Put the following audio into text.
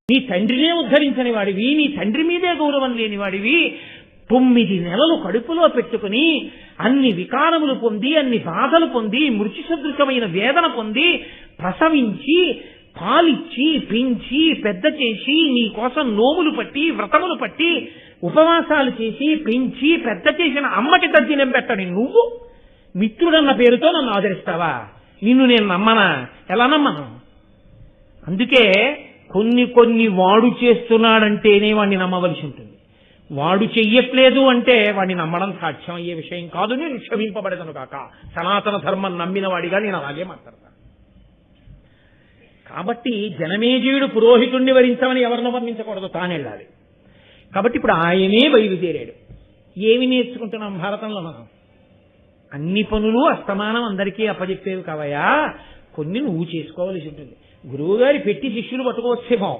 నీ తండ్రినే ఉద్ధరించని వాడివి, నీ తండ్రి మీదే గౌరవం లేని వాడివి, 9 నెలలు కడుపులో పెట్టుకుని అన్ని వికారములు పొంది, అన్ని బాధలు పొంది, మృత్యు సదృశమైన వేదన పొంది, ప్రసవించి పాలిచ్చి పెంచి పెద్ద చేసి నీ కోసం నోములు పట్టి వ్రతములు పట్టి ఉపవాసాలు చేసి పెంచి పెద్ద చేసిన అమ్మకి తద్దినం పెట్టని నువ్వు మిత్రుడన్న పేరుతో నన్ను ఆదరిస్తావా? నిన్ను నేను నమ్మనా? ఎలా నమ్మను? అందుకే కొన్ని వాడు చేస్తున్నాడంటేనే వాడిని నమ్మవలసి ఉంటుంది. వాడు చెయ్యట్లేదు అంటే వాడిని నమ్మడం సాధ్యం అయ్యే విషయం కాదు. నేను క్షమింపబడదను కాక సనాతన ధర్మం నమ్మిన వాడిగా నేను అలాగే మాట్లాడతాను. కాబట్టి జనమేజయుడు పురోహితుణ్ణి వరించమని ఎవరిని వర్ణించకూడదు, తానెళ్ళాలి. కాబట్టి ఇప్పుడు ఆయనే బయలుదేరాడు. ఏమి నేర్చుకుంటున్నాం భారతంలో మనం? అన్ని పనులు అస్తమానం అందరికీ అప్పచెప్పేవి కావయా, కొన్ని నువ్వు చేసుకోవలసి ఉంటుంది. గురువుగారి పెట్టి శిష్యులు పట్టుకోవచ్చేమో,